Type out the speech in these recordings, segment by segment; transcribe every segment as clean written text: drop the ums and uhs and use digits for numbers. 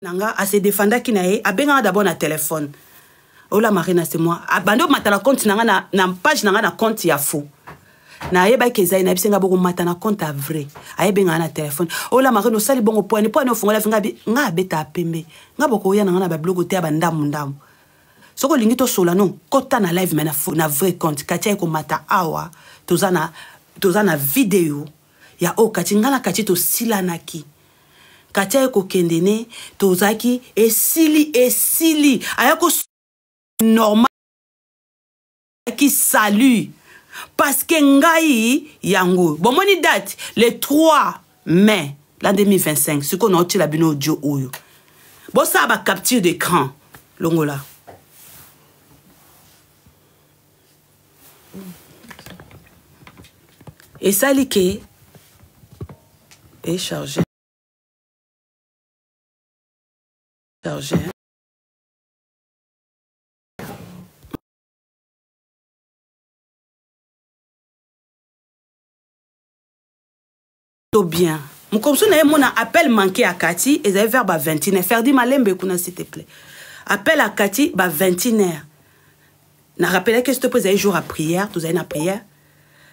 Nanga a se défendre qui nae a benga d'abord na téléphone. Ola marina c'est moi. A bando matala compte nanga na page nanga na compte ya fou. Na yeba keza ina bisenga boko matana compte a vrai. A benga na téléphone. Ola marina sali bongo point no fongola finga bi nga beta pembe. Nga boko ya nanga na ba blogo te abandamu ndamu. Soko lingito sola non kota na live mena na vrai compte katia ko mata awa tozana vidéo ya o katingana kati to silanaki. Katia eko kendene tozaki esili ayako normal qui salue parce que ngai yango bomoni date le 3 mai l'an 2025 ce qu'on a oti la bino audio oyo bo ça ba capture d'écran longola et ça liké et chargé tout bien. Mon comme ça mon appel manqué à Cathy et vers 21h. Faire dit malembe kuna s'il te plaît. Appel à Cathy 21h. Na rappelé que c'était posé jour à prière, tous na prière.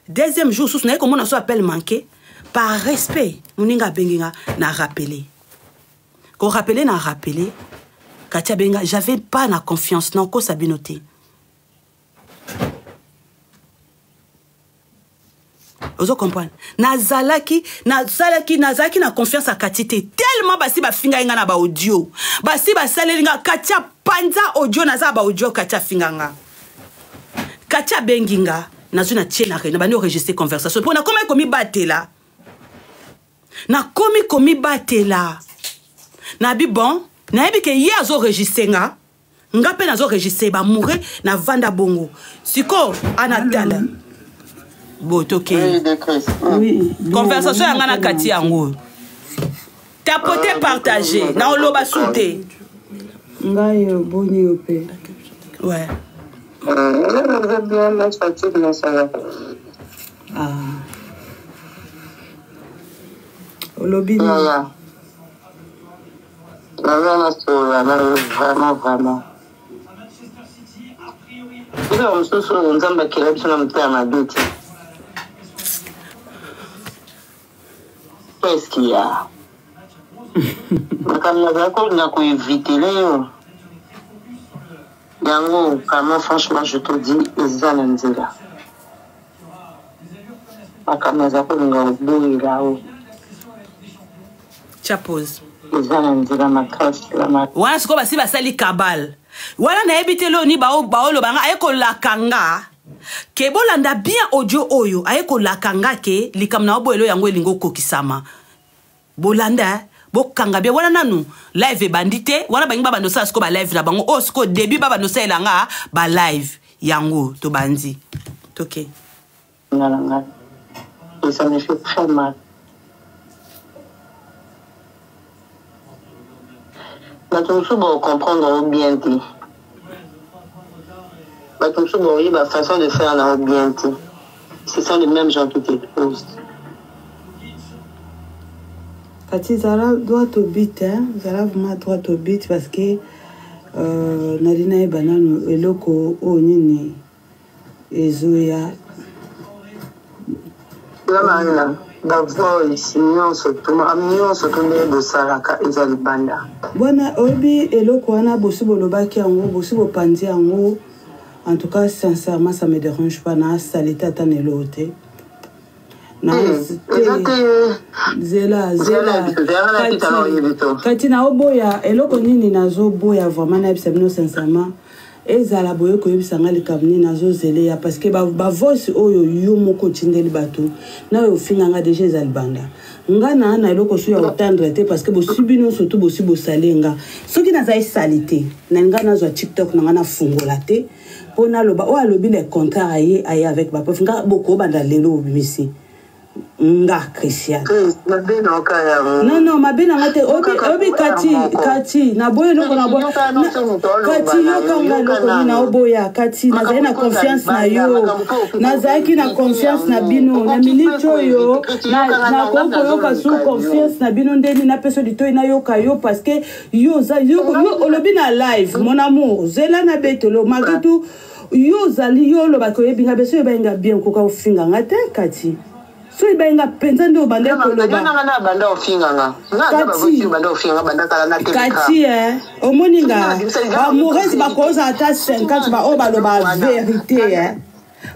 Deuxième jour sous na comme on a so appel manqué par respect. Moninga benginga na rappelé. Qu'on rappelé na rappelé. Katia benga j'avais pas na confiance non ko sabinoté. Vous comprenez? Nazalaki na confiance à Katite tellement basi ba finga inga na ba audio. Basi ba salelinga Katia panza audio naza ba audio Katia finganga. Katia benginga nazo na tiena na bandi enregistrer conversation. Pour na komi batela. Na komi batela. Na bi bon, na yebi ke ye azo enregistrer nga. Nga pe nazo enregistrer ba mourir na vanda bongo. Siko anatala. Bon, ok. Oui. Conversation à Ngana Kati Ango. Tapoter, partager. Na on loba souté. Ngai boni opé. Ouais. Ah. Au lobby. Vraiment. Qu'est-ce qu'il y a? Franchement, je te dis, Chapose. Wana siko basi basali kabal. Wana na ebite lo ni baolo banga ayeko lakanga. Ke bolanda bien audio oyo ayeko lakanga ke likamna oboelo yango elingo kokisama. Bolanda bokanga bien wana nanu live bandite wana bangi baba nosa siko ba live na bango o siko début baba nosa elanga ba live yango to bandi. OK. Et ça me fait très mal. Mais tout le monde comprendre bien dit. Mais tout le monde la façon de faire la bien dit. Ce sont les mêmes gens qui t'exposent. Kati Zara doit au bit, hein. Zara vraiment doit au bit parce que Nadina et Banano et Loko Onini et Zoya. La Marina, d'abord ici, on se tourne de Saraka et Zalibanda. Bona Obi et Loko Ana Bosubo Lobaki en haut, Bosubo Pandi en haut. En tout cas, sincèrement, ça me dérange pas. Na salita tanelote. Zela katina oboya eloko nini nazo boya vraiment na bisabino sincèrement ezala boye ko yebisanga likamni nazo zeleya parce que ba voice oyo yo moko tindeli bato na yo finganga déjà ezalibanda ngana na eloko so ya otendre te parce que bo subino surtout bo sibo salenga soki naza salité na ngana zo TikTok na ngana fungola te pona loba o alobi le contraire aye avec ba pofinga boko banda lelo obimisi. nga Christian. Non, non, ma belle ngate obi kati na boye loko na boye kati yo kanga loko ni na oboya kati na zai na confiance na yo na zai ki na confiance na bino na minute yo na koko yo ka sous confiance na bino ndeni na peso dito na yo ka yo parce que yo olobi na live mon amour zela na betelo malgré tout yo zali yo lo ba ko yebinga beso yebinga bien ko ka finga ngate kati so ibenga penza ndo bande ko loba na banda ofinga nga banda ofinga banda kala na kati omoninga amoureuse ba koza ata 50 ba o ba loba vérité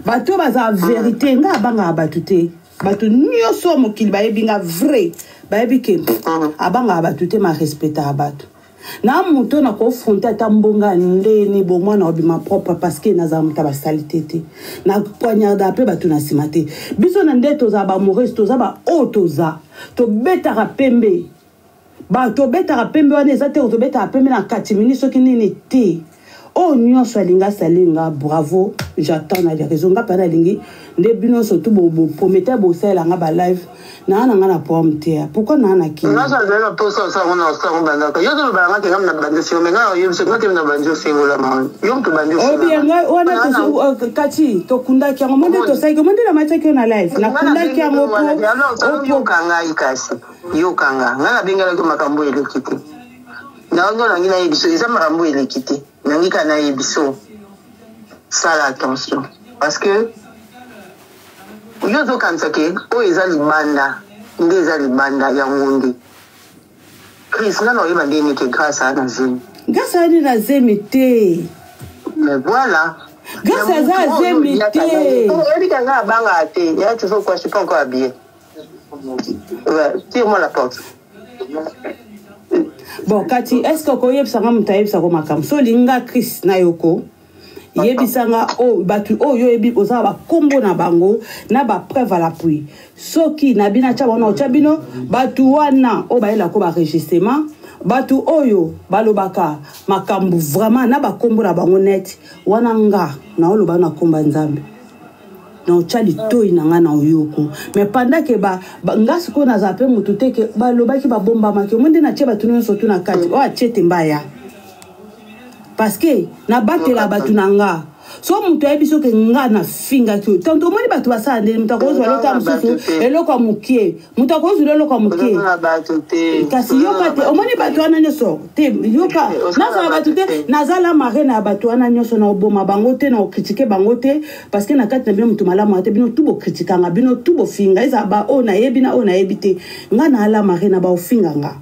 bato baza vérité nga banga batute bato nyoso mokili ba yebinga vrai ba yebike abanga batute ma respecta bato na muto na ko fronta tambonga ndeni bo mwana obima propre parce que naza muta ba salité na poignarda pe batu na simate biso na ndeto za ba amoureuse toza ba otoza to betara pembe ba to betara pembe wana ezate to betara pembe na 4 minutes soki nini te o nyonso alinga salinga bravo j'attends na les raisons nga para lingi nde bino surtout bo prometteur bo sala nga ba live na nga na pomte pourquoi na ki na ça na posa ça on a ça on banda yo to ba nga ngam na banda si menga yo se ngate na banda si ngola ma yo to banda o bien nga wana to kati to kunda ki ngo monde to sai ngo monde na macha ki na live na kunda ki ngo po yo kanga ikasi yo kanga nga bingala ko makambo ile kiti na ngo na ngina ibiso isa makambo ile kiti nangika na ibiso sala attention parce que yo zo kansake o ezali banda ndeza libanda ya ngundi Chris nano yeba ndeni ke grâce na zemi grâce na zemi te mais voilà grâce à zemi te on dit kanga banga te ya tu faut quoi je suis pas encore habillé ouais tire-moi la porte. Bon kati est-ce que ko yebsanga mutayebsa ko makam so linga Chris na yoko yebisanga o batu o yo yebi oza ba kombo na bango na ba preuve à l'appui soki na bina cha bona cha bino batu wana o ba ela ko ba registrement batu oyo balobaka makambu vraiment na ba kombo na bango net wana nga na oloba na komba nzambe na ochali toi na nga na oyoko mais pendant que ba ngasi ko na zape mutu teke balobaki ba bomba make monde na che batu nyonso tu na kati o achete mbaya parce que na batela batu nanga so mutu ayebiso ke nga na finga ki tanto moni batu basala ndeni mutu akozwa lota mususu eloko mukie mutu akozwa eloko mukie kasi yoka te omoni batu wana nyonso te yoka nazala batu te nazala mare na batu wana nyonso na oboma bango te na okritike bango te parce que na kati na bino mutu malamu te bino tu bokritikanga bino tu bofinga eza ba o na yebi na o na yebi te nga na ala mare na ba ofinga nga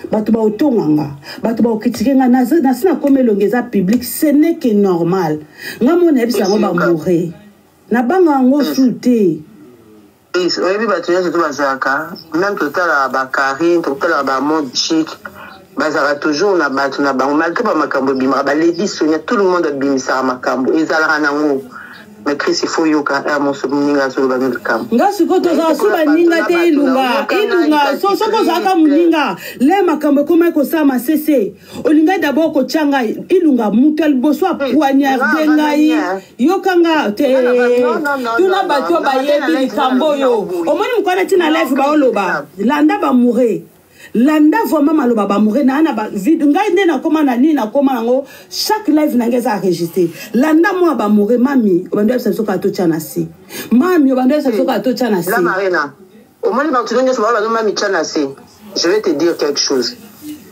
batu ba otonganga batu ba okritike nga na sina komelongeza public ce n'est que normal nga mona ebisa ngo ba mourir na banga ngo souté oyebi batu nyonso to bazalaka même totala ba Karine totala ba mode chic bazalaka toujours na batu na bango malgré ba makambo bimaka ba Lady Sonia tout le monde abimisaka makambo ezalaka nango mais Chris il faut yoka mon souvenir sur le banel nga siko to za suba ninga te ilunga so ko zaka muninga le makambo koma ko sama cc olinga d'abord ko changa ilunga mutel boso poignarder ngai yokanga te tuna bato ba yebi likambo yo omoni mukwana tina live ba oloba landa ba mourir landa vraiment maloba ba mourir na na ba vide ngai ndena koma na nini na koma nango chaque live nangeza enregistrer landa moi ba mourir mami obando ya soka to chana si mami obando ya soka to chana si la marina au moins ba tudonye so ba mami chana si je vais te dire quelque chose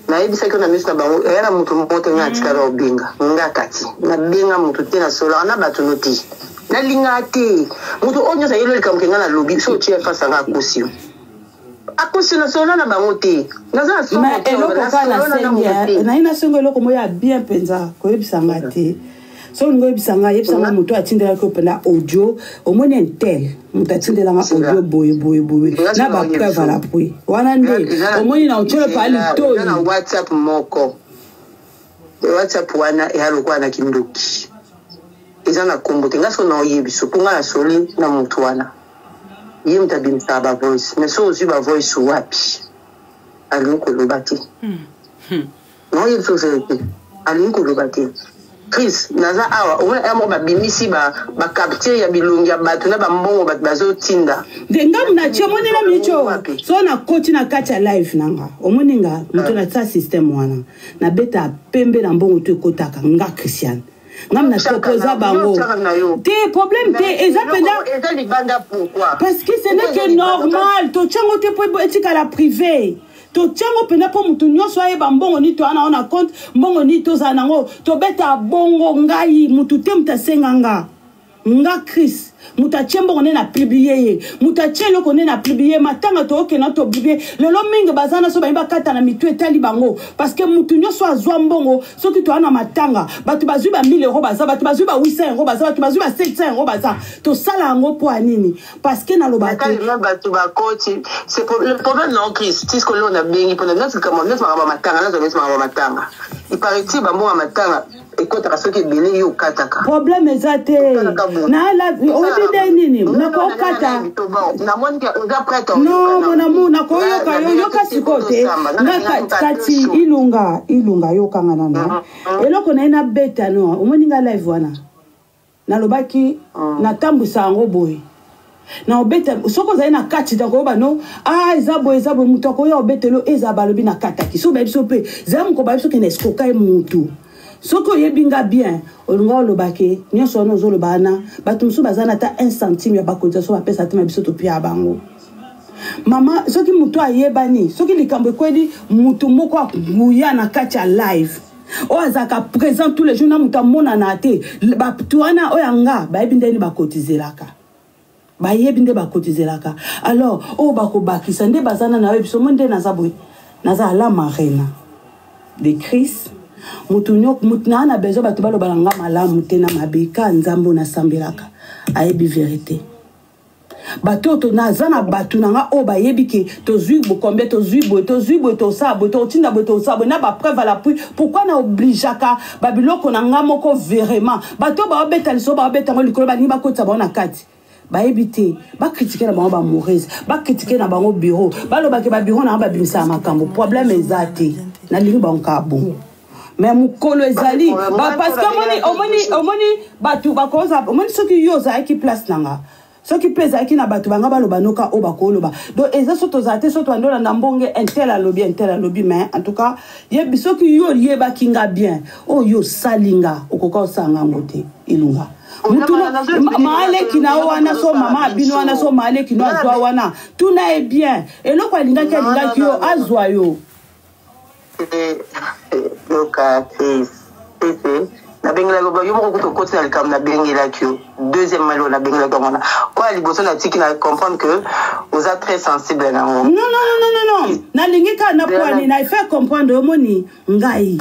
na yebisa ko na miso na bango era mutu moto ngati kala obinga ngakati na binga mutu tena sola na batu noti na lingati mutu onyo sa yelo likamkenga na lobi so tie face nga kusio akosina sona na bangote naza so ma eloko kana sengia na ina songo eloko moya bien penza ko yebisanga te so ngo yebisanga yebisanga mutu atindela ko pena audio omoni entel mutu atindela nga audio boye na ba preuve la pui wana nde omoni na ocholo pali to na WhatsApp moko WhatsApp wana yaloko na kindoki ezana kombo tenga so na oyebiso ponga na soli na mutu wana yim tabim saba voice mais so aussi ba voice wapi alinko lobati no yim so c'est alinko lobati Chris naza awa omona amo ba bimisi ba capture ya bilongi ya bato na ba mbongo bato bazo tinda de ngam na chemoni na micho so na coach na kacha live nanga omoninga muto na sa system wana na beta pembe na mbongo to ekotaka nga Christian ngam na proposa bango te problème te eza penda parce que ce n'est que normal to chango te po etika la privé to chango pena po mutu nyonso ayeba mbongo ni to ana ona compte mbongo ni to za nango to beta bongo ngai mutu te mutasenga nga Chris mutache mbongo ne na publier mutache loko ne na publier matanga to okena to publier lelo mingi bazana so ba kata na mitu etali bango parce que mutu nyonso azwa mbongo soki to ana matanga batu bazwi ba 1000 euros baza batu bazwi ba 800 euros baza batu bazwi ba 700 euros baza to sala ngo po anini parce que na loba te batu ba coach c'est le problème non Chris c'est ce que l'on a bien pour notre comment notre matanga na zo matanga il paraît-il ba mo matanga ekota kasoki bele yo kataka problème ezate na la obide nini na ko kata na moni ke oza prêt non mon amour na ko yo kasikote na kati ilunga yo kanga nana eloko na ina beta no omoninga live wana na lobaki na tambusa ngo boy na obeta soko za ina kati da ko ba no ezabo muto ko yo obetelo ezabalobi na kataki so ba biso pe zamu ko ba biso ke na eskoka mutu soko yebinga bien olunga olobake nyonso ono zolobana bato musu bazana ta 1 centime ya bakonza so bapesa te mabiso to pia bango mama soki mutu ayebani soki likambo kweli mutu moko akuya na kati ya live o azaka présent tous les jours na mutu mona na te bato wana oyanga bayebi ndeni bakotizelaka bayebi nde bakotizelaka alors o bakobakisa nde bazana na biso monde naza la marina de Chris mutunyo mutna bezo batu balo balanga malamu te na mabeka nzambo na sambelaka ayebi vérité batoto nazana batu nanga o bayebi ke tozui bo combien tozui bo to sabo to tinda bo to sabo na ba preuve à l'appui pourquoi na obligeaka babiloko nanga moko vraiment bato ba obeta liso ba obeta ngo likolo ba ni ba kotsa ba na kati ba ebité ba critiquer na bango ba mauvaise ba critiquer na bango bureau ba lo ba ke ba bureau na ba bimisa makambo problème ezate na lingi ba nkabo mais mukolo ezali ba parce que omoni batu bakoza omoni soki yo za ki place nanga soki pesa ki na batu banga baloba noka o bakoloba donc eza soto zate soto andola na mbonge intel lobby mais en tout cas yebi soki yo yeba kinga bien o yo salinga okoka osanga ngote ilunga mutu maale kina wana so mama abino wana so maale kina azwa wana tuna e bien eloko alinga ki yo azwa yo na bengela go yo moko to côté na kam na bengela kyo deuxième malo na bengela go mona quoi liboso na tiki na comprendre que vous êtes très sensible na non na lingika na poani na faire comprendre moni ngai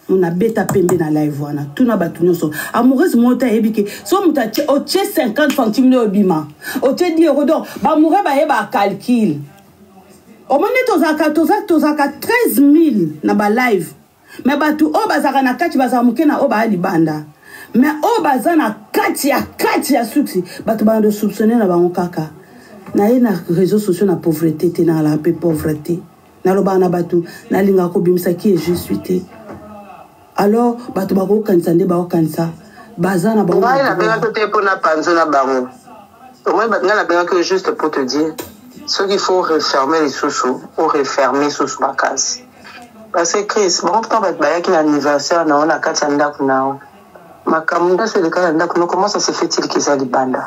muna beta pembe na live wana tuna batu nyonso amoureuse mota ebike so muta o 50 centimes de obima o 10 euros donc ba amoureux ba yeba calcul o moni tozaka 13000 na ba live mais batu o bazaka na kati bazamuke na o ba libanda mais o bazana kati ya succès batu bando soupçonner na bango kaka na ye na réseaux sociaux na pauvreté te na la pauvreté na loba na batu na linga ko bimisa qui est juste té alors batu bako kanisa nde ba kanisa bazana ba ngai na benga to te pona panzo na bango au moins ngai na benga que juste pour te dire ce qu'il faut refermer les sous-sous ou refermer sous ma case. Parce que Chris, bon, quand on va y a un anniversaire, on a 4 ans, ma camunda c'est le cas d'un comment ça se fait-il qu'ils ont des bandes?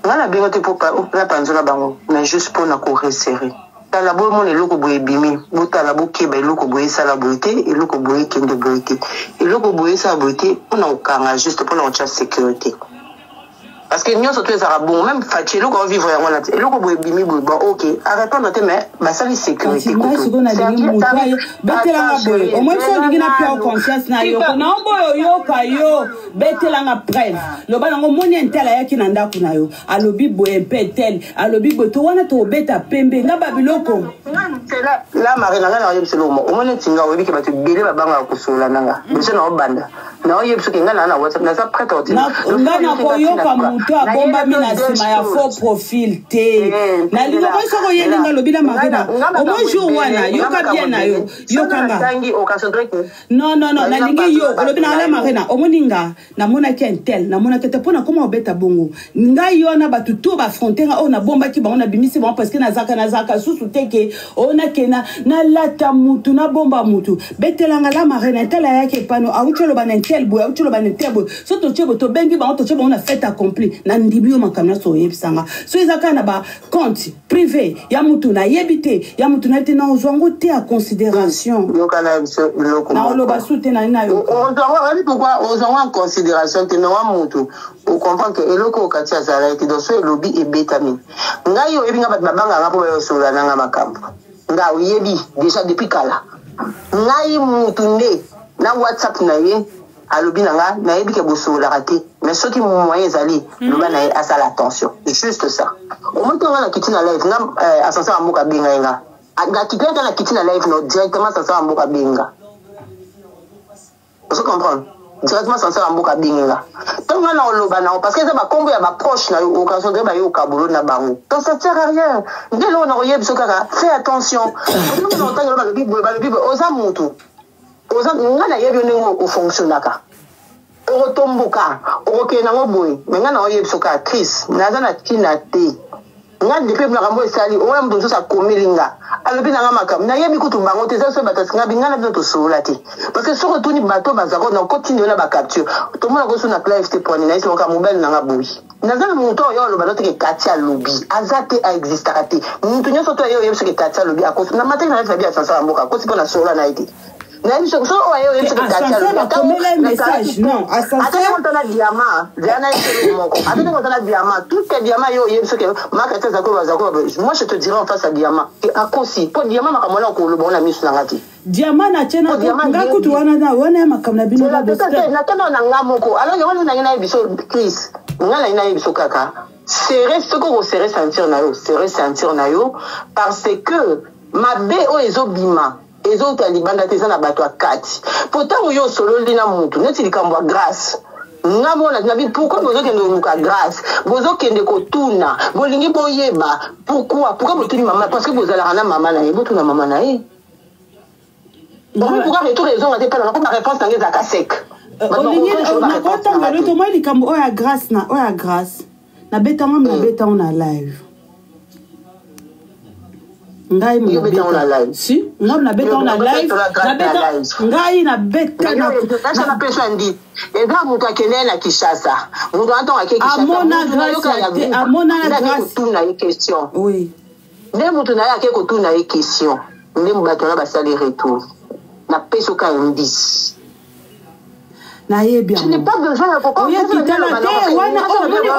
On a bien été pour la panzola bango, mais juste pour la courir serré. Dans la boue, mon éloko boue bimi, bouta la bouquet, ben l'éloko boue ça la beauté, et l'éloko boue qui de beauté. Et l'éloko boue ça la beauté, on a aucun juste pour la sécurité. Parce que nous, surtout les Arabes, même Fatih, nous, quand on vit vraiment là, et nous, quand on bimi, bon, ok, arrêtons de te mettre, bah, ça, les sécurité. Au moins, il faut qu'on a des mots, au moins, il faut qu'on a conscience, na yo, na ombo yo, kayo, bête la preuve. Le bas, on moni intel à qui n'anda kuna yo, à l'obi boye petel, à l'obi boto, on a to bête à pembe, na babiloko. Là, Marina, là, c'est le moment. Au moins, tu n'as pas qui va te biler la banque à Koussoula, nanga. Mais c'est non, bande. Non, il y a ce qui est là, WhatsApp, n'a pas prêt à dire. muto abombami na nsima ya faux profil te na lingoko soko yelinga lobila marina au jour wana yoka bien na yo yokanga non nalingi yo olobina ala marina omoninga namonaki intel namonaki te pona koma obeta bongo ngai yo na batu to ba frontière o na bombaki bango na bimisi bango parce que nazaka susu teke ona kena na lata mutu na bomba mutu betelanga la marina intel ayake pano aucholo ba intel boy aucholo ba intel boy so to chebo to bengi bango to chebo on a fait accompli na ndibio makamna so yebisanga so ezaka na ba compte privé ya mutu na yebite ya mutu na te na ozwango te à considération yokana biso loko na oloba sute na ina yo pourquoi ozwango en considération te na mutu o comprend que eloko okati azala ete donc so elobi ebetami ngai yo ebinga bat babanga ngapo yo sola nanga makambo nga uyebi déjà depuis kala ngai mutu nde na WhatsApp na ye alobi nanga na yebi ke bosola raté mais ceux qui moyen ezali loba na ye asala attention juste ça au moins on a quitté la live na asasa amoka benga nga nga quitté na quitté la live no directement asasa amoka benga vous comprenez directement asasa amoka benga tant na oloba na parce que ça ba kombo ya ba proche na yo occasion de ba yo kabolo na bango donc ça sert à rien dès lors on a yebi sokaka fais attention nous on entend le bible oza mutu oza ngana yebi onengo o fonctionnaka otomboka okena ngoboy menga na oyebi soka Chris naza na tina te nga depuis na kambo esali oya mdo so komelinga alobi na makam na yebi kutu bango te so batasinga bingana bino to sola te parce que soko tuni bato bazako na continue na ba capture to mona ko so na live te poni na iso ka mobile na ngaboy naza na muto yo lo balote ke katia lobby azate a existera te mutu nyoso to yo yebi so ke katia lobby akoso na matin na live ya sansa mboka ko sipo na sola na ite na iso so oyo yebi so ke katia lobby message non atene kontana diamant diana iso moko atene kontana diamant tout que diamant yo yebi so ke makata zako bazako moi je te dirai en face à diamant et à kosi pour diamant makamona ko lo bona misu na ngati diamant na tena ngakutu wana makamna bino ba na tena na ngamoko alors yo wana ngina biso Chris ngala ina biso kaka serré ce qu'on serré sentir na yo parce que mabe o ezobima ezo talibanda teza na bato akati pourtant yo solo lina mutu neti likambo grâce ngamona na bi pourquoi bozo kende muka grâce bozo kende ko tuna bolingi boyeba pourquoi botuni mama parce que bozala na mama na ye botuna mama na ye pourquoi retour raison ate pas na réponse tangeza ka sec olingi na kota ngalo to moi likambo oya grâce na beta on a live ngai mo beta on a live si ngam na beta on a live na beta ngai na beta na pesa ndi eza mutu akende na Kishasa mutu atonga ke Kishasa amona grâce tuna une question oui nde mutu na yake ko tuna une question nde mubato na basali retour na pesa ka indice na yebi je n'ai pas besoin de pourquoi oya kitala te wana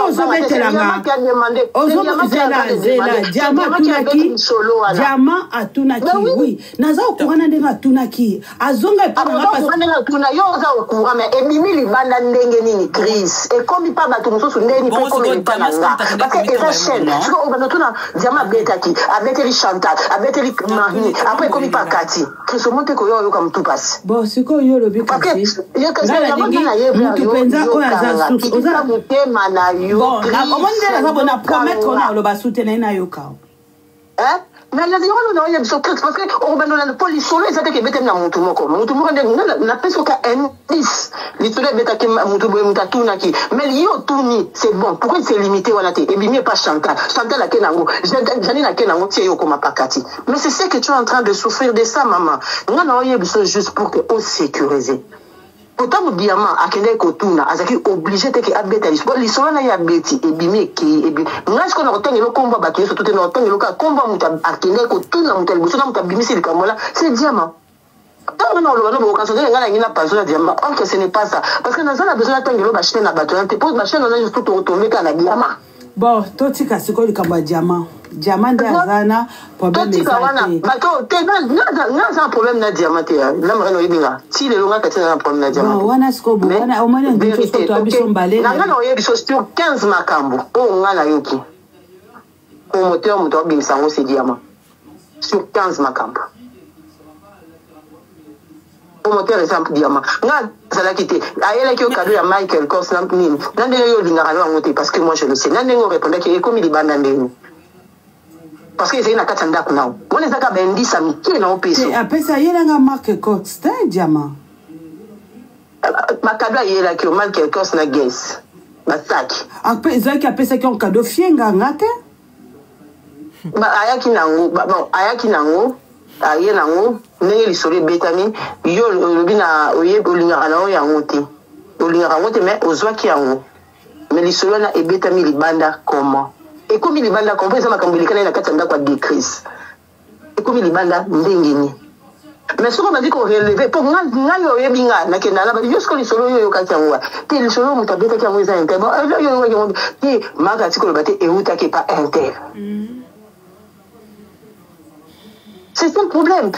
ozobetelanga ozobetela diama atunaki oui naza okurana ndenge atunaki azonga epana yo oza okura mais ebimi libanda ndenge nini Chris ekomi pa bato mosusu ndeni pe komi libanda nga parce que eza chaîne siko obana tuna diama abetaki abeteli Chantal abeteli Marie après ekomi pa Kati Chris omonte ko yo oyoka mutu pasi bon siko yo lobi kasi mutu penza oyo aza susu oza motema na yo bon omoni nde naza bona promettre ona oloba soutenai na yo kao mais il y a des gens qui ont des choses parce que on va dans le police solo et ça te kebete na mutu moko na peso ka n10 l'histoire beta ki mutu boy mutatuna ki mais yo tuni c'est bon pourquoi c'est limité wana te et bien pas Chantal la kenango jani na kenango tie yo comme pakati mais c'est ce que tu es en train de souffrir de ça maman ngana oye biso juste pour que on sécuriser pourtant mon diamant akende ko tuna azaki obligé te ke abeta lisolo na ya beti ebimi ki ebi ngas ko na otengelo komba bato yeso tout na otengelo ka komba muta akende ko tuna muta liboso na muta bimisi likamola c'est diamant tant na lo no okaso de ngana ngina paso na diamant or que ce n'est pas ça parce que nazana besoin atengelo ba chaîne na bato te pose ma chaîne na juste tout retomber kana diamant bon totika siko likamba diamant nde azana problème ezate bato te naza problème na diamant te na mreno yebinga ti lelo nga kati na problème na diamant wana siko bo wana omani ndicho soto abiso mbale na ngana oyebi so sur 15 makambo o ngana yoki ko moteur muto abimisa ngo c'est diamant sur 15 makambo promoteur exemple diamant nga zala kité ayela ki au cadeau ya Michael Kors na nini nande yo lingaka lo ngote parce que moi je le sais nande ngo répondre que comme il banda ndeni parce que c'est une carte ndako nao on les aka bendi sami qui na opeso après ça yela nga Michael Kors c'est un diamant ma cadeau yela ki au Michael Kors na guess basaki après ça qui appelle ça qui un cadeau fienga ngate ba ayaki nango bon ayaki nango aye nango ndenge lisolo betami yo lobi na oye olingaka na oyo yango te olingaka yango te mais ozwaki yango mais lisolo na ebetami libanda comment ekomi libanda comment eza makambo elikana na kati ya ndako ya décrise ekomi libanda ndenge ni mais soki bazi koreleve mpo ngai oyebi nga nakenda na yo siko lisolo oyo oyokaki yango te lisolo moto abetaki yango eza inter te maka ati koloba te eutaki pa inter. C'est un problème.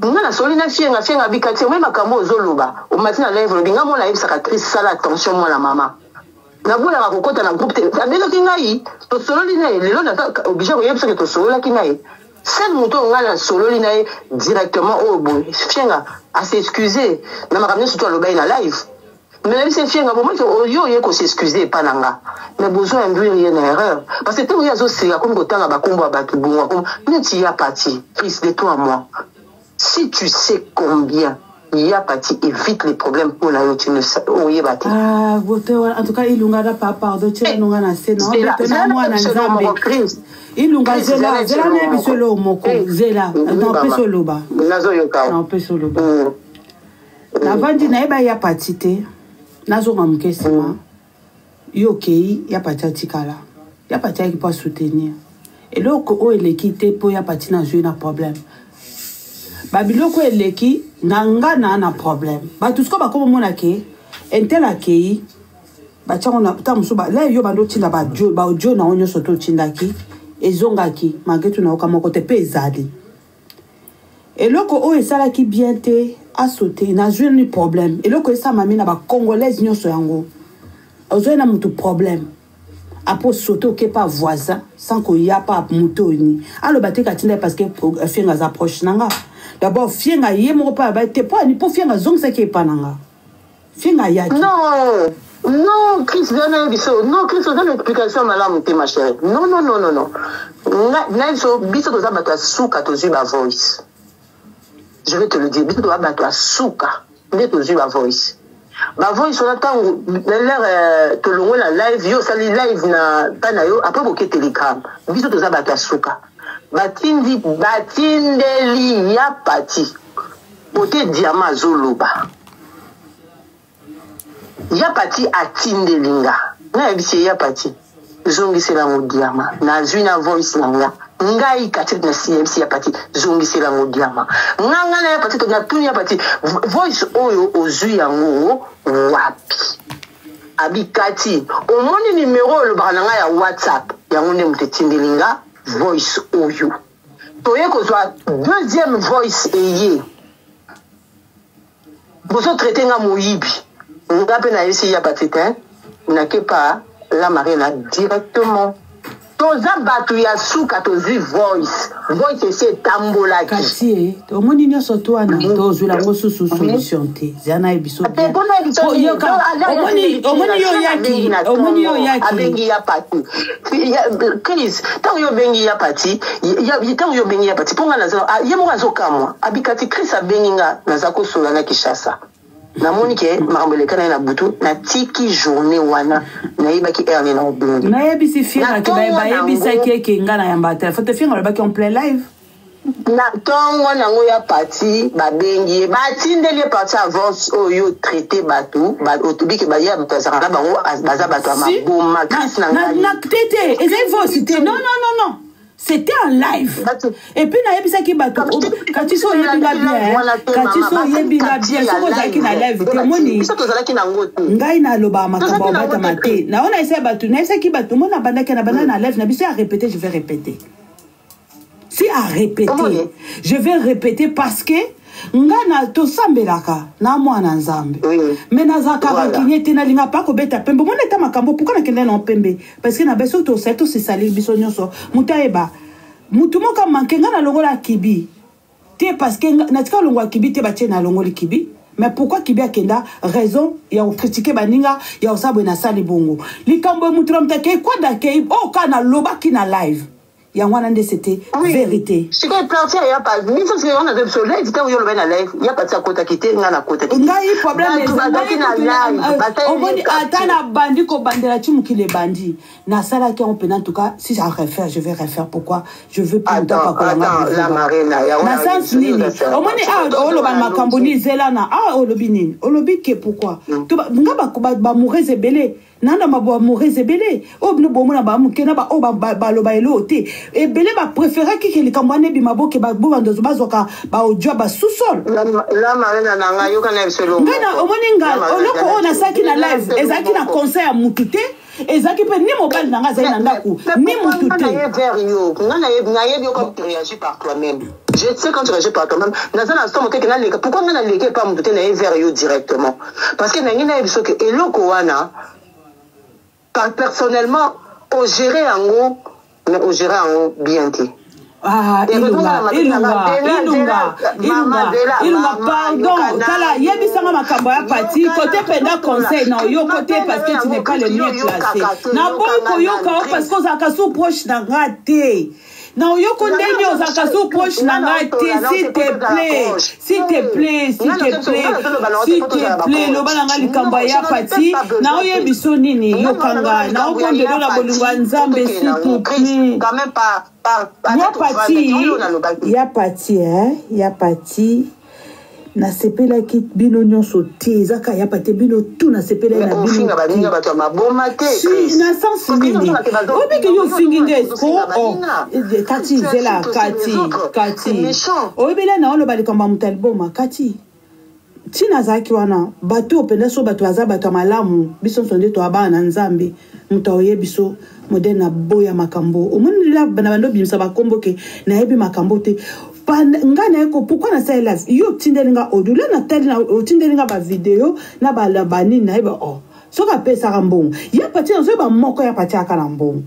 Nous avons solina fienga fienga bikati moi makambo zoloba. Au matin na live lobinga mo na yebisakatrice sala attention moi la maman. Na bola ka kokota na groupe te. Abelo kingai to solina lelo na obligé ko yebisa que to solola kingai. Seul moto ngala solina directement au bout. Fienga à s'excuser. Na makambo surtout loba na live. Mais c'est fienga moment yo yeko s'excuser pas nanga. Mais besoin induire une erreur parce que tout y a aussi comme kotanga bakombo abakibunga comme neti ya parti Chris de toi à moi si tu sais combien il y a parti évite les problèmes pour la tu ne sais oye bati ah bote en tout cas ilunga da papa de tshela nunga na sena on moi na nzambe ilunga zela na bisolo moko zela dans pesolo ba nazo yoka na pesolo ba na vandi na eba ya parti te nazo ngamkesima yo kei ya patia tikala ya patia qui peut soutenir et loko o eleki po ya patia na jouer na problème babiloko eleki nanga na problème ba tout ce ko ba ko mona ke entela kei ba tshako na ta muso ba la yo ba ndo tinda ba jo na onyo soto tindaki ezongaki magetu na okamoko te pe ezali et loko o esala ki bien te a sauter na jouer ni problème et loko esa mami na ba congolaise nyonso yango ozo na mutu problème apo soto ke pas voisin sans qu'il y a pas muto ni alors baté katinda parce que fienga za proche nanga d'abord fienga yemo pa ba te po ni po fienga zong sa ke pa nanga fienga ya non Chris donne biso non Chris donne explication malamu te ma chérie non na so biso to za bato suka to zuba voice je vais te le dire biso to za bato suka nde to zuba voice ba voice on attend l'air to longo la live yo sali live na pana yo après boke telegram biso to za bato suka batindeli ya pati ote diama zoloba ya pati atindelinga na ebisi ya pati zongisela ngo diama na zwina voice nanga ngai kati na CMC ya pati zongisela ngo diama nganga na ya pati to na tuni ya pati voice oyo ozui yango wapi abikati omoni numéro le bananga ya WhatsApp yango ne mutetindelinga voice oyo toye ko soit deuxième voice eye bozo traiter nga moyibi ngape na yesi ya patite na ke pa la marina directement toza batu ya suka tozi voice c'est tambola kasi omoni nyonso to wana tozula ngo susu solution te zana ebiso omoni yo yaki abengi ya pati Chris tango yo bengi ya pati ponga nazo yemo azokamwa abikati Chris abengi nga nazako sola na Kishasa na monike marambelekana na butu na tiki journée wana na yibaki erne na obungu na yebisi fiera ke ba yebisa keke ngana yamba telefone te fiera ba ki en plein live na tongo nango ya parti babengi batindeli parti avance oyo traité bato ba otubiki ba ya mtazaka na bango baza bato amaboma Chris na tete ezai non c'était en live et puis na yebisa ki bato kati so yebinga bien so zaki na live te moni ngai na loba makambo bata mate na ona esa bato na esa ki bato mona bandaki na bana na live na biso à répéter je vais répéter je vais répéter parce que ngana to sambelaka na mwana nzambe mais nazaka kinyete na linga pa ko beta pembe mona ta makambo pourquoi na kende na pembe parce que na beso to seto se sali biso nyonso mutaeba mutu moka manke ngana longola kibi te parce que na tika longwa kibi te batie na longoli kibi mais pourquoi Kibia Kenda raison ya critiquer baninga ya osabwe na sali bongo likambo mutram take quoi d'accueil oh kana loba ki na live ya ngwana nde c'était vérité c'est quoi parti ya pas ni ça c'est on a des soleil dit on yo le na live ya pas ça kota kité nga na kota kité ngai problème on boni atana bandi ko bandela chimukile bandi na sala ki on peut en tout cas si ça refaire je vais refaire pourquoi je veux plus pas la marina ya na sens nini on boni o lo ba makambo ni zelana o lobi nini o lobi ke pourquoi to nga ba mourez belé nana mabo mourez belé o bino bomo na ba mukena ba o ba lo ba elote et belé ba préférer ki le kambane bi mabo ke ba bo bandozo bazoka ba ojo ba sous-sol la marina na nga yo kana solo ngana o moninga o loko o na saki na live ezaki na concert mutute ezaki pe ni mobile nanga zai na ndaku ni mutute ngana ye comme tu réagis par toi-même. Je sais quand tu réagis par toi-même. Pourquoi on a légué pas mutute na vers yo directement? Parce que nangina biso que eloko wana personnellement au gérer en haut mais au gérer en haut bien dit. Ah, ilunga, pardon, kala, yebi sanga makambo ya parti, côté penda conseil, non, yo côté parce que tu n'es pas le mieux placé. Na boy yoka parce qu'on a sous proche na raté. Non, yo condamné aux akasu proche na raté, s'il te plaît, s'il te plaît, s'il te plaît, s'il te plaît, lo balanga likamba ya parti, na yebi so nini, yo kanga, na okonde do la bolungwa nzambe s'il te plaît. Quand même pas ya parti na sepela ki bino nyonso te zaka ya pate bino tout na sepela na bino si na sens nini obi ke yo finginge kati zela kati obi la na oloba likamba mutalboma kati tina zaki wana bato openda so bato aza bato malamu biso sonde to abana nzambe mutaoye biso modena boya makambo omoni la bana bando bimisa bakombo ke na yebi makambo te ngana eko pourquoi na sa live yo tindelinga odula na tali na tindelinga ba video na ba labani na yeba so ka pesa rambong ya pati na so ba moko ya pati aka rambong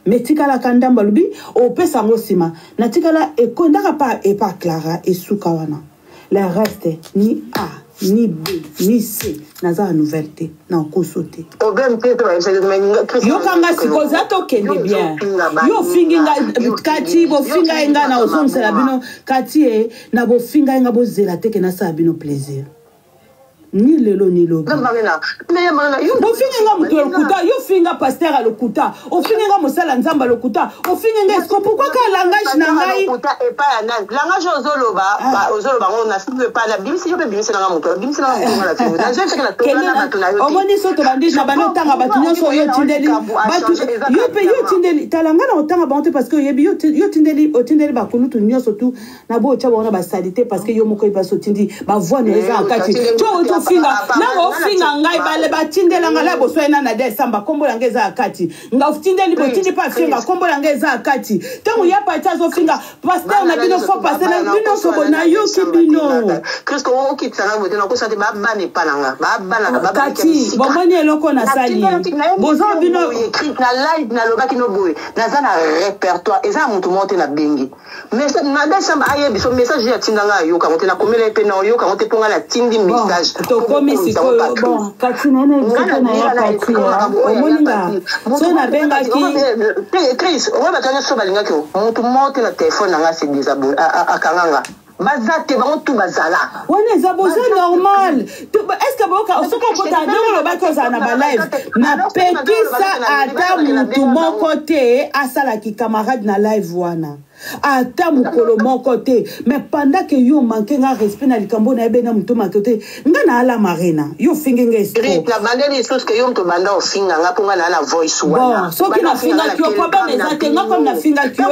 metikala kandamba lubi o pesa ngosima na tikala eko ndaka pa e pa Clara et suka wana le reste ni A ni B ni C naza nouvelle na kosote yo kanga sikoza to kende bien yo finginga kati bo finga enga na osomse la bino kati na bo finga enga bo zela teke na sa bino plaisir ni lelo ni lobo bo finga muto lokuta yo finga pasteur a lokuta o finga mosala nzamba lokuta o finga esko pourquoi ka langage na ngai et pas langage ozoloba on na sipe pas la bimisi yo pe bimisi na muto bimisi na muto la finga na je na to na yo o moni so to bandi na bano tanga batu nyonso yo tindeli batu yo pe yo tindeli talanga na otanga bantu parce que yo tindeli o tindeli ba kulutu nyonso tu na bo cha bona ba salité parce que yo moko ba so tindi ba voix ne eza akati to finga na finga ngai bale batindela ngala bo so ena na December kombo la ngeza akati nga utindeli bo tindi pa finga kombo la ngeza akati tango ya pata zo finga pasteur na bino fo pasteur na bino so bona yo kibino Christo o kitana mo tena ko sante ba bane palanga ba bana ba kati bo moni eloko na sali bozo bino écrit na live na loba kino boy na za na répertoire eza mutu monte na bengi mais na December aye biso message ya tindanga yo ka monte na komela pe na yo ka monte ponga la tindi message tokomi sikoyo bon kati nene bizoko na ya kati omoninga so na bengaki Chris oyo batanya so balingaki mutu monte na téléphone nanga se désabonner akanganga bazate bango tout bazala wana eza boza normal est-ce que boka soko kota ndongo lobaki oza na ba live na pekisa ata mutu moko te asalaki camarade na live wana ata mukolo moko te mais pendant que yo manque nga respect na likambo na ebe na mutu manque te nga na ala marina yo finge nga estro la bandeli sos que yo mutu banda o finga nga ponga na voice wana bon soki na finga kyo problème ezate nga comme na finga kyo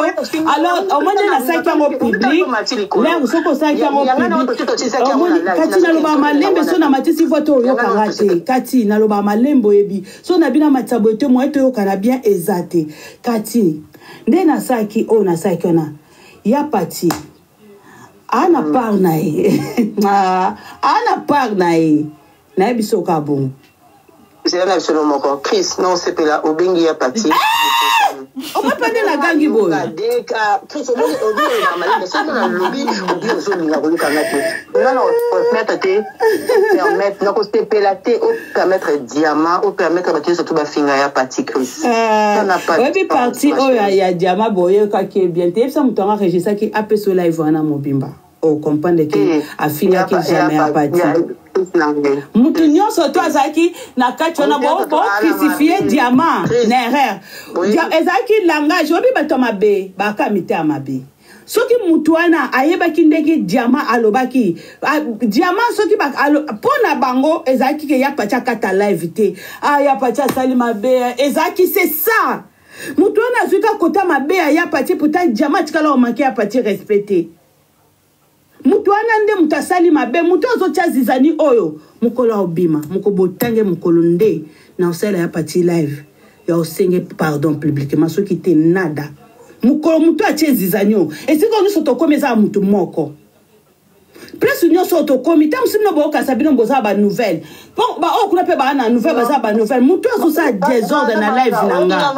alors au moins na saki yango public là soko saki yango public kati na loba malembe so na matisi voto yo kanga te kati na loba malembo ebi so na bina matabo te mo eto yo kana bien ezate kati nde na saki o na saki ona ya pati ana par na e ana par na e na biso ka bon c'est un absolument con. Chris, non, c'est pas là, au bengi à partir. On va pas dire la gangi boy. Chris, on dit, mais c'est dans le lobby, on dit aux autres, on non, permettre, non, c'est pélaté, ou permettre diamant, ou permettre de surtout ma fille à partir, Chris. Ça n'a pas de oui, parti, oh, il y a diamant, boy, qui est bien. Tu sais, ça me t'a enregistré qui a peu sur live, on a mon bimba. Oh, comprendre que a fini qui jamais a parti. Mutu nyonso to azaki na kati wana bo crucifier diamant nerre ezaki langage obi bato mabe bakamite amabe soki mutu wana ayebaki ndeki diamant alobaki diamant soki pona bango ezaki ke ya pacha kata live te ya pacha sali mabe ezaki c'est ça mutu wana zuka kota mabe ya pacha pourtant diamant tikala o manquer ya pacha respecter mutu wana nde mutu asali mabe mutu azotia zizani oyo mukolo obima mukobotange mukolo nde na osala ya parti live ya osenge pardon publiquement soki te nada mukolo mutu atie zizani o esiko nyonso tokomi eza mutu moko plus nyonso tokomi ta musimino bookasa bino boza ba nouvelle bon ba o kuna mpe baa na nouvelle baza ba nouvelle mutu azosala désordre na live nanga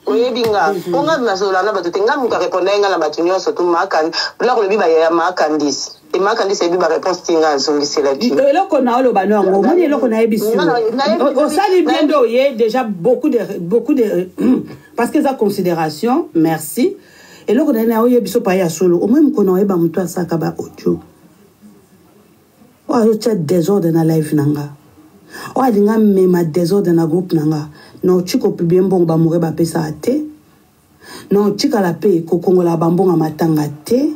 oyebinga onga nazola na bato tenga muka répondre nga na bato nyonso to makani bla ko lebi ba ya makandisi et makandisi ebi ba réponse tinga zongisela ki eloko na oloba nango moni eloko na yebisu o sali bien do ye déjà beaucoup de parce que ça considération merci eloko na oyebiso pa ya solo au moins mkono oyeba mutu asaka ba audio wa ocha désordre na live nanga wa linga mema désordre na groupe nanga no chiko publier mbongo ba mure ba pesa ate no chika la pe ko kongola bambonga matanga te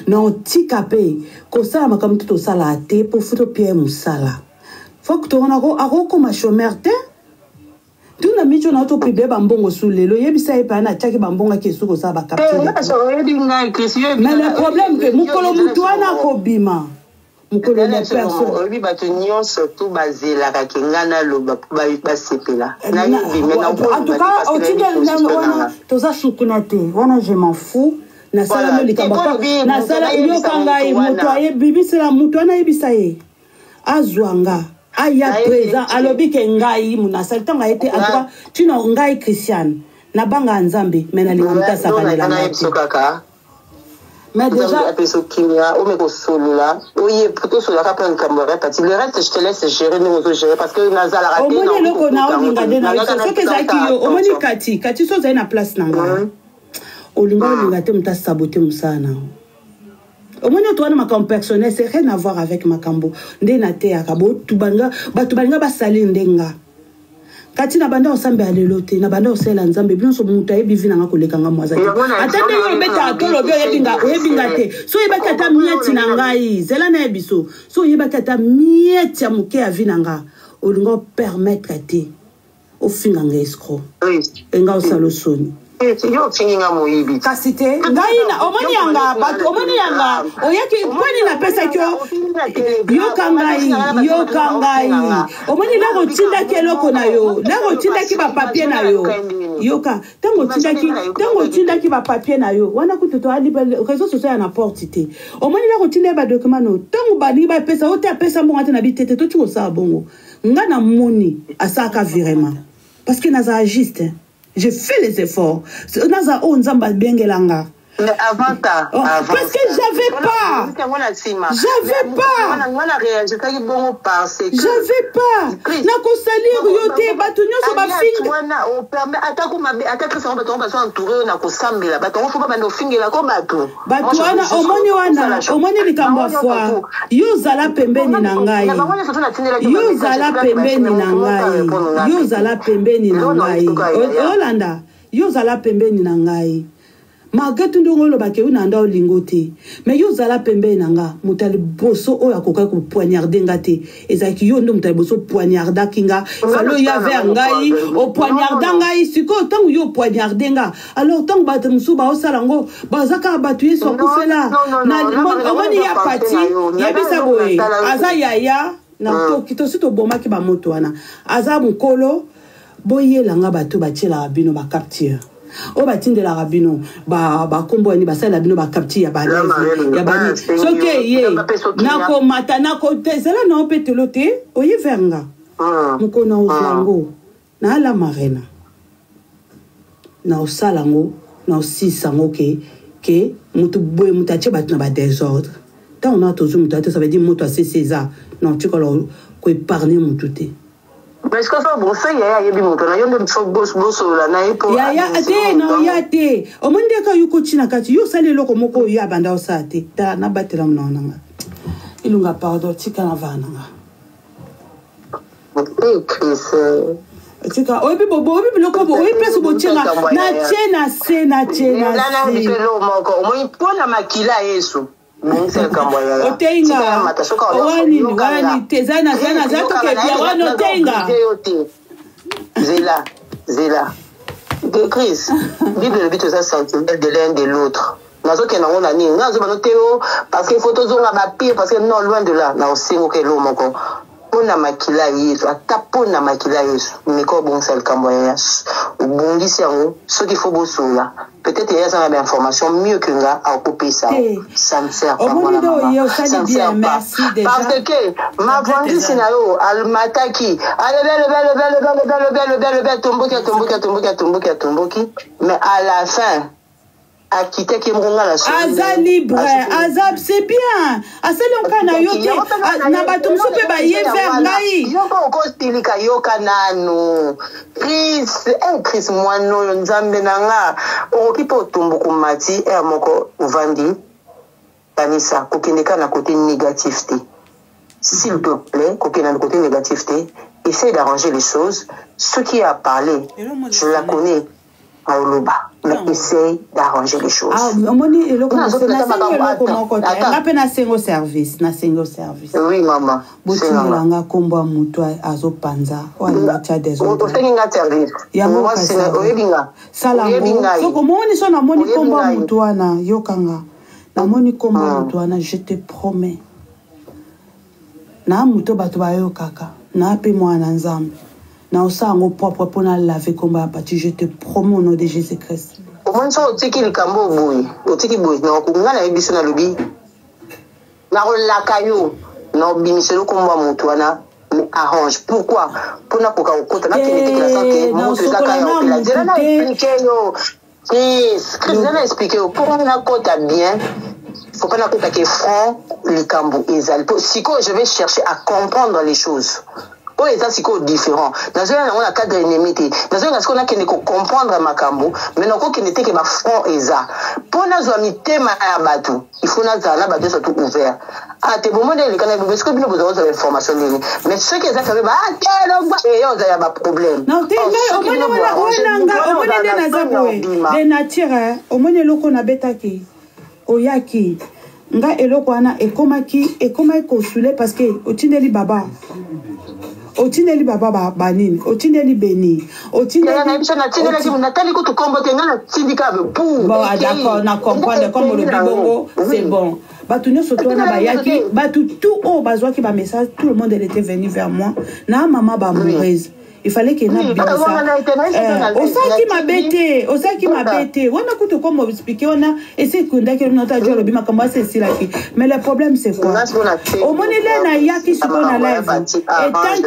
no tika pe ko sala makamtu to sala ate pour futo pie musala faut que to na ko ako ma chômeur te tu na micho na to publier bambongo sulelo yebisa epa na chaki bambonga ke suko sa ba capture mais le problème que mukolo mutu ana ko bima mukolo na personne obi bato nyonso to bazela ka kengana loba ba sepela na yibi maintenant en tout cas au titre wana toza sukuna te wana je m'en fous na sala no likamba na sala yo kangai mutu aye bibisela mutu ana yebisa ye azwanga aya présent alobi ke ngai muna saltanga ete atwa tino ngai Christian na banga nzambe mena linga saka na la mais déjà apeso kimia o meko solula oye plutôt sur la capane camoré parce que le reste je te laisse gérer nous gérer parce que nazala raté non o moni loko na o linga de na so ke zaki yo o moni kati so za na place nanga o linga te muta saboter musana o moni to wana makambo personnel c'est rien à voir avec makambo nde na te akabo tubanga ba sali ndenga kati na banda osambe alelote na banda osela nzambe binso mutu ayebi vina nga kolekanga mwazaki atende yo beta tolobi oyebinga te so yebaki ata mieti na ngai zela na yebiso so yebaki ata mieti ya moke ya vina nga olinga permettre te ofinga nga escroc enga osala soni kasi te ngai na omoni yanga bato omoni yanga oyaki poni na pesa kyo yoka ngai omoni lako tindaki eloko na yo lako tindaki ba papier na yo yoka tango tindaki ba papier na yo wana kutu to ali réseau social na porte te omoni lako tindaki ba document no tango ba li ba pesa o te pesa mbongo te na bitete to tiko sa bongo nga na moni asaka vraiment parce que naza juste je fais les efforts. Naza o nzamba bengelanga. Mais avant ça, parce que j'avais pas. Na ko salir yote batu nyoso ba finga. On permet atako mabe atako sa bato ba so entouré na ko sambela bato on faut pas no fingela ko bato. Batu wana omoni likambo fois. Yo zala pembeni na ngai. Yo zala pembeni na ngai. Olanda. Yo zala pembeni na ngai. Malgré tout ndongo lo bake una nda olingo te mais yo zala pembe nanga mutali boso o yakoka ko poignarder ngate ezaki yo ndo mutali boso poignarda kinga falo ya vers ngai o poignarda ngai siko tangu yo poignarder nga alors tangu batu musuba o salango bazaka batu yeso kufela na omoni ya pati yebisa boye aza yaya na to kitosito boma ki ba moto wana aza mukolo boye langa batu bachela bino ba capture o batindelaka bino bakombo yani basala bino bakapti ya bani soki eye nakomata ezala na opetelo te oye veranga mokona ozwango na ala marena na osala ngo na osisa ngo ke mutu boye mutu atie bato na badésordre ntango na tozu mutu ate ça veut dire moto ase césar non tikola koépargne mutu te parce que ça bon ça ya yebi moto na yonde mfo boso la na ipo ya te no ya te omonde ka yuko china kati yo sale loko moko yo abanda osate ta na batela mna nga ilunga pardon tika na vana nga tika obi bobo obi biloko bo obi place bo chenga na se na moko omo pona makila yesu otenga wani tezana zato ke bia wani otenga zela de Christ Bible le but ça sentinelle de l'un de l'autre nazo ke na ngona ni nazo banoteo parce que photo zonga ba pire parce que non loin de là na osengo ke lo moko pona makila yesu ata pona makila yesu miko bon sel kamboya ubongisi yango ce qu'il faut bosola peut-être il y a ça d'information mieux que nga à couper ça ça me sert pas ça me sert pas parce que ma vendu scénario al mataki tomboki mais à la fin à quitter qui m'onga la chose aza libre azab c'est bien asali onkana yo te na bato mosusu mpe baye vers ngai yoko okostilika yoka nano Chris mwana oyo nzambe na nga okoki mpe otumbuku mati moko ovandi kanisa kokendeka na côté négatif te s'il te plaît kokenda na côté négatif te essaye d'arranger les choses ce qui a parlé je la connais Aoloba, mais essaye d'arranger les choses. Ah, moni eloko na single service. Oui, maman. Botinga nga kombo mutu azo panza wala cha des autres. Otenga service. Ya mo oyebinga. Sala soko moni so na moni kombo mutu ana yokanga. Na moni kombo mutu ana je te promets. Na mutu bato ba yokaka. Na pe mwana nzambe. Na osango propre pour na laver combat parti je te promets au nom de Jésus-Christ. Comment ça otiki likambo boy otiki boy na kunga na biso na lobi na rolakayo na bimiselo komba mutu wana arrange pourquoi pour na koka okota na kene la santé mutu zaka yo la dira na expliquer yo Chris na expliquer pour na kota bien faut pas na kota que franc likambo ezali siko je vais chercher à comprendre les choses. Oh, c'est quoi différent. Dans un cadre ennemi, dans un cas, on a qui ne comprendre ma cambo, mais non, qui n'était que ma front et ça. Pour nous amiter ma bateau, il faut nous la bateau soit tout ouvert. Ah, t'es bon, les canaux, parce que nous avons besoin d'informations. Mais ce qui est ça, c'est il y a un problème. Non, t'es là, au moins, on a betaki, oyaki. Nga eloko wana ekomaki consulé parce que otindeli baba banini otindeli beni otindeli natali ko to kombote ngana tindika be pour bon d'accord na comprendre comme le bibongo c'est bon batu nyo soto na bayaki batu tout au bazwaki ba message tout le monde était venu vers moi na maman ba amoureuse il fallait que na bibisa osaki mabete wana kuto comme expliquer wana essayer kunda que nota jolo bima comme c'est si là mais le problème c'est quoi au monele na yaki siko na live et tant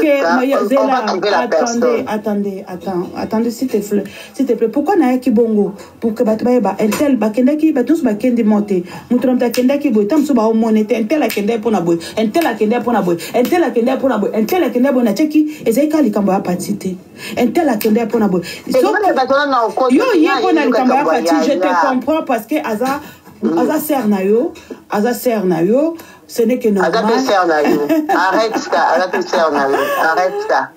que attendez s'il te plaît pourquoi na yaki bongo pour que batu ba entel bakendaki batus bakendi monter mutromta kendaki boy tamso ba monete entel akende pona boy entel akende pona boy entel akende pona boy entel akende bona cheki ezeka likambo ya cité un tel a qu'un pour yo yé je te comprends parce que Aza ser na yo ce n'est que normal arrête ça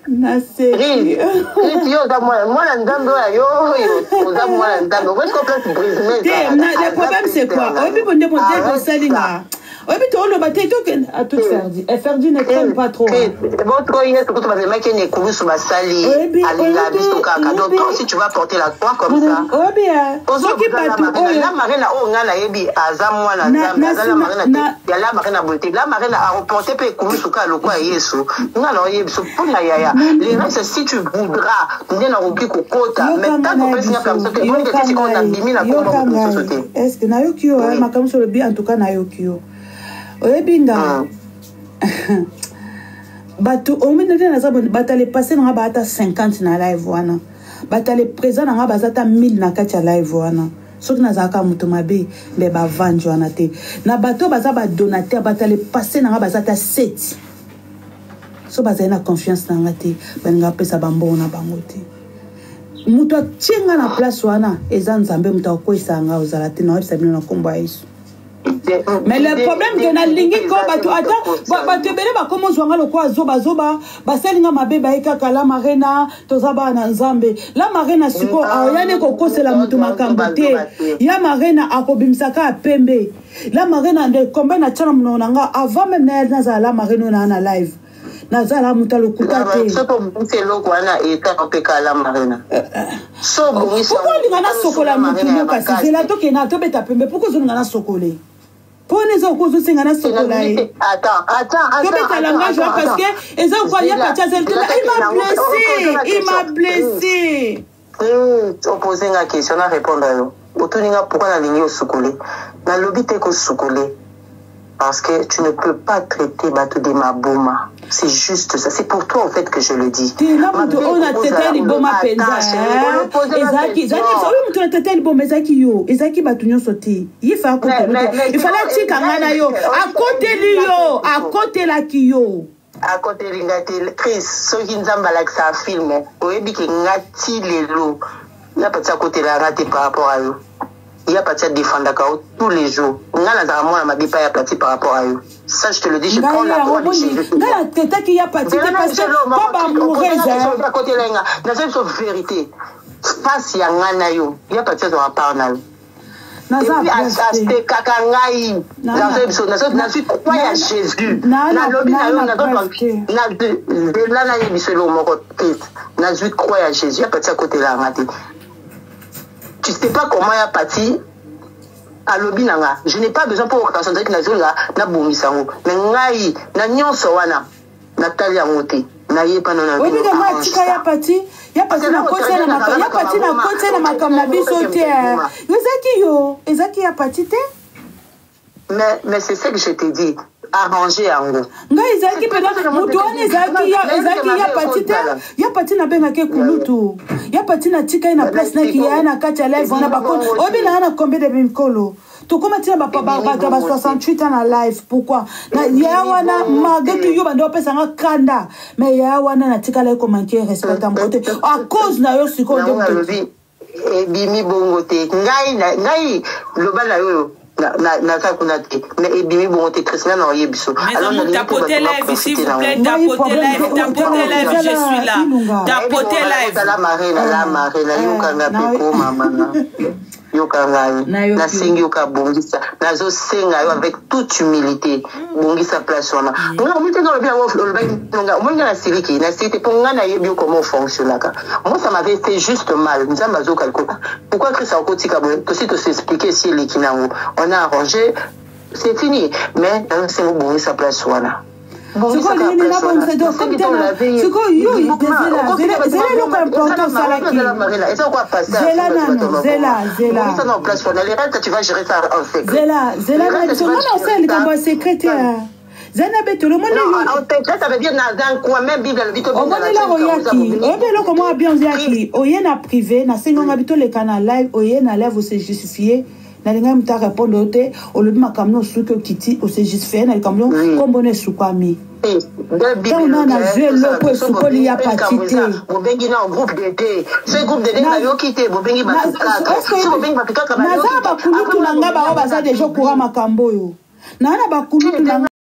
na série le problème c'est quoi Oui, mais tu as le bâti, à tout Ferdi. Et Ferdi ne traîne pas trop. Bon, toi, il y a tout le monde qui est couru sur ma salle. Donc, toi aussi, tu vas porter la croix comme ça. Oui, bien. La marine, on a la Ebi, Azamwa, la marine a beauté. La marine a reporté pour sur le quoi, Yesu. Non, alors, pour la yaya. Les restes, si tu voudras, on est dans le Kikokota. Mais tant qu'on peut signer comme ça, on est dit qu'on a bimi la combat. Est-ce que Nayokio, ma comme sur le bien, en tout cas, Nayokio. Oyebinga bato omenete na zabon batale passer na bata 50 na live wana batale présent na bazata 1000 na kati ya live wana soki na zaka mutu mabe le ba vanjo wana te na bato baza ba donateur batale passer na bazata 7 so bazali na confiance na ngate baninga pesa bambo na bango te mutu atinga na place wana eza nzambe mutu akoisa nga ozala te na website na kombo ya Yesu. Mais le problème que na lingi ko bato ata bato bele ba komo zwanga lokwa zoba baselinga mabeba ekaka la marena tozaba na nzambe la marena siko ayane ko kosela mutu makambo te ya marena akobimsaka pembe la marena de combien na chana munonanga avant même na za la marena na live na za la muta lokuta te c'est lo kwana eta kopeka la marena so bongi so pourquoi ngana sokola mutu no kasi zela to kena to beta pembe pourquoi zo ngana sokole. Pour les autres, vous avez un socola. Attends. Tu langage parce que ils ont voyé partir. Il m'a blessé. Poser une question à répondre. Pourquoi la ligne au socolé? La lobby t'es qu'au socolé. Parce que tu ne peux pas traiter Bato de Mabouma. C'est juste ça. C'est pour toi, en fait, que je le dis. On a traité les bombes à peine. Ezaki Batunyo sauté. Il fallait dire à côté la Kiyo. À côté de Chris, ceux qui nous ont balak ça film, au début que ngati lelo, il y a pas de ça côté la raté par rapport à eux. Il y a pas de défendre tous les jours. On a la moi ma bipa ya parti par rapport à eux. Ça je te le dis, je prends la voix de Jésus. La tête qui y a parti parce que pas mourir à côté là, na c'est une vérité. Face ya ngana yo, il y a pas de ça à part na. Et puis acheter kakangai. Na suis quoi ya Jésus. Na lobby na yo na de là na yebiselo moko tête. Na suis quoi ya Jésus, il y a pas de ça côté là raté. Tu sais pas comment il y a parti à l'obinanga. Je n'ai pas besoin pour concentrer que nazola na bomisango. Mais ngai na nyonso wana Nathalie Amote. Na yepa na na. Oui, mais moi tika ya parti na côté na makam. Ya parti na côté na makam na biso te. Ezaki ya parti te. Mais c'est ce que je t'ai dit. Arranger en gros. Ngai ezaki pena mutuane ezaki ya parti te. Ya parti na benga ke kulutu. Ya parti na tika na place na ki ya na kacha live on a ba kon. Obi na na combien de bimkolo. To comment tina ba 68 ans na live pourquoi? Na ya wana magatu yo bando pesa nga kanda. Mais ya wana na tika la ko manquer respect en côté. À cause na yo siko de. Et bimi bongo te. Ngai global yo. Na ça qu'on a dit mais ebimi bon te Christina na yebiso alors tapoter live s'il vous plaît tapoter live je suis là tapoter live la marina yokanga peko mama yokanga na sengi yokabongisa nazo senga yo avec toute humilité bongisa place wana on monte dans le bien le bain on na siriki na siriki pour ngana yebi comment fonctionne là moi ça m'avait fait juste mal nous amazo calcul pourquoi que ça okotika que si tu s'expliquer si likinango on a arrangé c'est fini mais c'est bon ça place wana c'est quoi les nena bon c'est donc comme c'est quoi yo zela lo ka important ça là qui et ça quoi passer zela ça dans place wana les règles tu vas gérer ça en fait zela tout le monde en scène comme secrétaire Zana beto le monde ça veut dire dans un coin même bible vite on va là oyaki obelo comment bien yaki oyena privé na sengo ngabito le canal live oyena live se justifier na linga mta répondre ote au lieu de makamno suko kiti au se justifier na kamno kombone sukwami on a joué le pour sukoli ya patité bobengi na groupe d'été ce groupe d'été na yo kité bobengi batukaka si bobengi batukaka na za ba kulutu na ngaba o baza déjà courant makambo yo na ba kulutu na